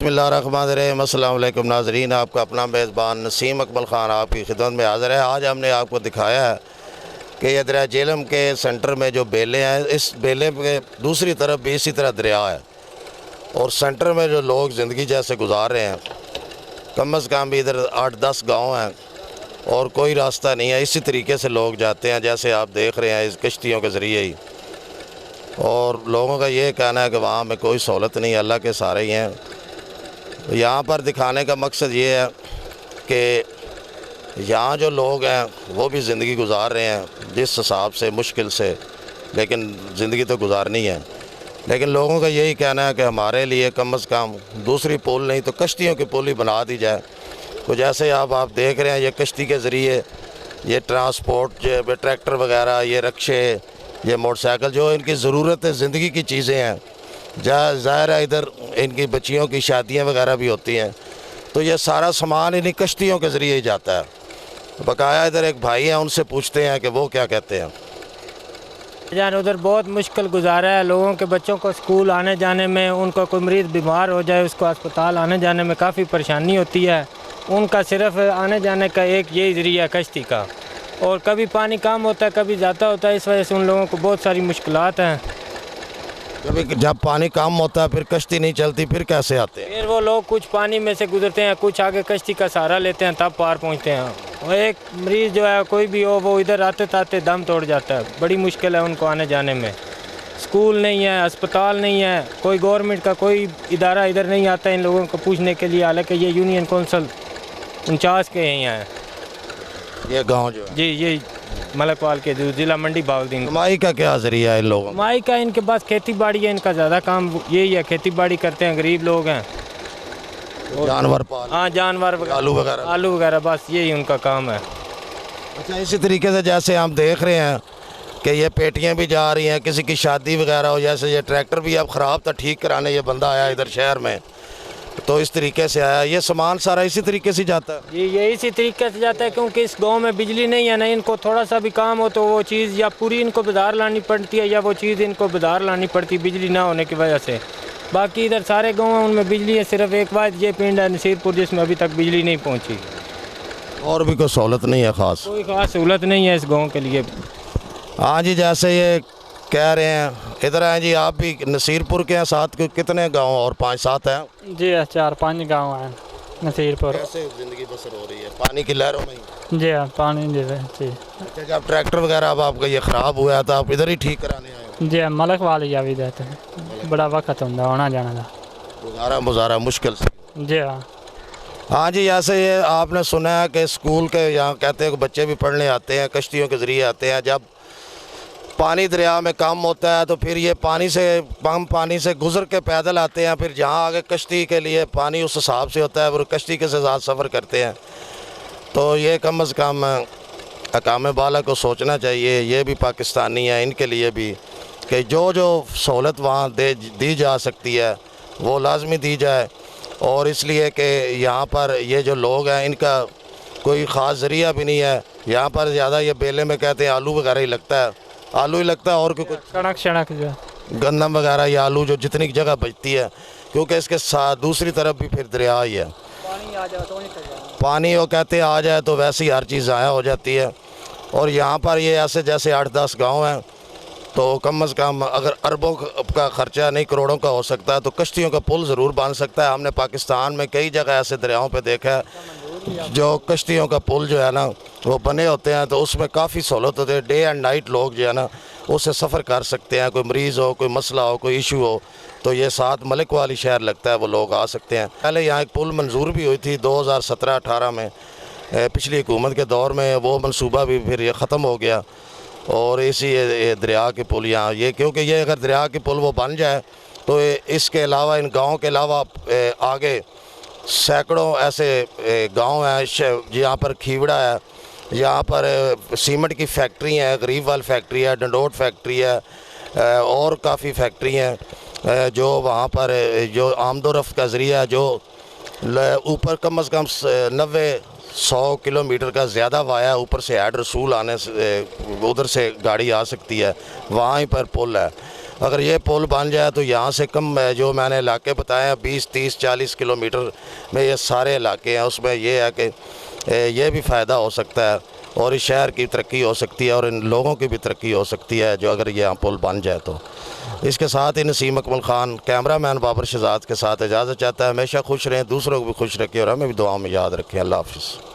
बिस्मिल्लाहिर्रहमानिर्रहीम। अस्सलाम वालेकुम नाज़रीन, आपका अपना मेज़बान नसीम अकमल ख़ान आपकी खिदमत में हाज़िर है। आज हमने आपको दिखाया है कि ये दरिया जेहलम के सेंटर में जो बेले हैं, इस बेले के दूसरी तरफ भी इसी तरह दरिया है और सेंटर में जो लोग ज़िंदगी जैसे गुजार रहे हैं, कम अज़ कम भी इधर 8-10 गाँव हैं और कोई रास्ता नहीं है। इसी तरीके से लोग जाते हैं जैसे आप देख रहे हैं, इस कश्तियों के ज़रिए ही। और लोगों का ये कहना है कि वहाँ में कोई सहूलत नहीं, अल्लाह के सारे ही हैं। यहाँ पर दिखाने का मकसद ये है कि यहाँ जो लोग हैं वो भी ज़िंदगी गुजार रहे हैं जिस हिसाब से मुश्किल से, लेकिन ज़िंदगी तो गुजारनी है। लेकिन लोगों का यही कहना है कि हमारे लिए कम अज़ कम दूसरी पुल नहीं तो कश्तियों की पुल ही बना दी जाए। तो जैसे आप देख रहे हैं, ये कश्ती के ज़रिए ये ट्रांसपोर्ट, ये ट्रैक्टर वगैरह, ये रिक्शे, ये मोटरसाइकिल, जो इनकी ज़रूरत है ज़िंदगी की चीज़ें हैं, ज़ाहिर है इधर इनकी बच्चियों की शादियां वगैरह भी होती हैं, तो ये सारा सामान इन्हीं कश्तियों के ज़रिए ही जाता है। बकाया इधर एक भाई हैं, उनसे पूछते हैं कि वो क्या कहते हैं। जान उधर बहुत मुश्किल गुजारा है लोगों के, बच्चों को स्कूल आने जाने में, उनका कोई मरीज़ बीमार हो जाए उसको अस्पताल आने जाने में काफ़ी परेशानी होती है। उनका सिर्फ आने जाने का एक यही ज़रिया है कश्ती का, और कभी पानी कम होता है कभी ज़्यादा होता है, इस वजह से उन लोगों को बहुत सारी मुश्किलात हैं। कभी जब पानी कम होता है फिर कश्ती नहीं चलती, फिर कैसे आते हैं? फिर वो लोग कुछ पानी में से गुजरते हैं, कुछ आगे कश्ती का सहारा लेते हैं, तब पार पहुंचते हैं। और एक मरीज़ जो है कोई भी हो, वो इधर आते आते दम तोड़ जाता है। बड़ी मुश्किल है उनको आने जाने में। स्कूल नहीं है, अस्पताल नहीं है, कोई गवर्नमेंट का कोई इदारा इधर नहीं आता इन लोगों को पूछने के लिए, हालांकि ये यूनियन कौंसल 49 के हैं ये गांव जो है जी, ये मलकवाल के जो ज़िला मंडी बाउद्दीन। कमाई का क्या ज़रिया है इन लोगों का? कमाई का इनके पास खेती बाड़ी है, इनका ज़्यादा काम यही है, खेती बाड़ी करते हैं, गरीब लोग हैं। जानवर पाल, हाँ, जानवर वगैरह, आलू वगैरह, बस यही उनका काम है। अच्छा, इसी तरीके से जैसे हम देख रहे हैं कि ये पेटियां भी जा रही हैं, किसी की शादी वगैरह हो, जैसे ये ट्रैक्टर भी अब ख़राब था, ठीक कराने ये बंदा आया इधर शहर में, तो इस तरीके से आया। ये सामान सारा इसी तरीके से जाता है जी, ये इसी तरीके से जाता है, क्योंकि इस गांव में बिजली नहीं है ना। इनको थोड़ा सा भी काम हो तो वो चीज़ या पूरी इनको बाजार लानी पड़ती है, या वो चीज़ इनको बाजार लानी पड़ती है बिजली ना होने की वजह से। बाकी इधर सारे गाँव हैं उनमें बिजली है, सिर्फ एक बात ये पिंड है नसीरपुर जिसमें अभी तक बिजली नहीं पहुँची। और भी कोई सहूलत नहीं है ख़ास? कोई ख़ास सहूलत नहीं है इस गाँव के लिए। हाँ जी, जैसे ये कह रहे हैं, इधर हैं जी, आप भी नसीरपुर के हैं, साथ के कितने गांव और 5-7 हैं? जी 4-5 गांव हैं नसीरपुर। कैसे ज़िंदगी बसर हो रही है पानी की लहरों में ही? जी हाँ, पानी जैसे जी। अच्छा, जब ट्रैक्टर वगैरह अब आपका ये ख़राब हुआ तो आप इधर ही ठीक कराने आए? जी हाँ, मलक वाली जा भी देते हैं, बड़ा वक्त होता आना जाना था, गुजारा मुश्किल से। जी हाँ। हाँ जी, ऐसे ये आपने सुना है कि स्कूल के यहाँ कहते हैं कि बच्चे भी पढ़ने आते हैं, कश्तियों के ज़रिए आते हैं। जब पानी दरिया में कम होता है तो फिर ये पानी से गुज़र के पैदल आते हैं, फिर जहाँ आगे कश्ती के लिए पानी उस हिसाब से होता है, फिर कश्ती के साथ सफ़र करते हैं। तो ये कम अज़ कम हकाम बाला को सोचना चाहिए, ये भी पाकिस्तानी है, इनके लिए भी, कि जो सहूलत वहाँ दी जा सकती है वो लाजमी दी जाए। और इसलिए कि यहाँ पर ये जो लोग हैं इनका कोई ख़ास ज़रिया भी नहीं है। यहाँ पर ज़्यादा ये बेले में कहते हैं आलू वगैरह ही लगता है, आलू ही लगता है, और कुछ कणक जो गंदम वगैरह या आलू जो जितनी जगह बचती है, क्योंकि इसके साथ दूसरी तरफ भी फिर दरिया ही है। पानी आ जाए तो नहीं चल, पानी वो कहते हैं आ जाए तो वैसे ही हर चीज़ ज़ाया हो जाती है। और यहाँ पर ये ऐसे जैसे 8-10 गाँव हैं, तो कम अज़ कम अगर अरबों का ख़र्चा नहीं करोड़ों का हो सकता है तो कश्तियों का पुल ज़रूर बन सकता है। हमने पाकिस्तान में कई जगह ऐसे दरियाओं पे देखा है जो कश्तियों का पुल जो है ना वो बने होते हैं, तो उसमें काफ़ी सहूलत होती है। डे एंड नाइट लोग जो है ना उससे सफ़र कर सकते हैं, कोई मरीज़ हो, कोई मसला हो, कोई इशू हो, तो ये साथ मलिक वाली शहर लगता है, वो लोग आ सकते हैं। पहले यहाँ एक पुल मंजूर भी हुई थी 2017-18 में, पिछली हुकूमत के दौर में। वो मनसूबा भी फिर ये ख़त्म हो गया और इसी ये दरिया के पुल यहाँ ये, क्योंकि ये अगर दरिया के पुल वो बन जाए तो इसके अलावा इन गाँव के अलावा आगे सैकड़ों ऐसे गांव हैं जहाँ पर खीवड़ा है, यहाँ पर सीमेंट की फैक्ट्री है, गरीबवाल फैक्ट्री है, डंडोट फैक्ट्री है, और काफ़ी फैक्ट्री हैं जो वहाँ पर जो आमदोरफ्त का ज़रिया है, जो ऊपर कम अज़ कम 90-100 किलोमीटर का ज़्यादा वाया ऊपर से हैड रसूल आने से उधर से गाड़ी आ सकती है, वहाँ ही पर पुल है। अगर ये पुल बन जाए तो यहाँ से कम जो मैंने इलाके बताए हैं 20, 30, 40 किलोमीटर में ये सारे इलाके हैं, उसमें ये है कि ये भी फ़ायदा हो सकता है और इस शहर की तरक्की हो सकती है और इन लोगों की भी तरक्की हो सकती है जो अगर ये यहाँ पुल बन जाए तो। इसके साथ ही नसीम अकमल ख़ान कैमरामैन बाबर शहजाद के साथ इजाज़त चाहता है। हमेशा खुश रहें, दूसरों को भी खुश रखें और हमें भी दुआ में याद रखें। अल्लाह हाफ़िज़।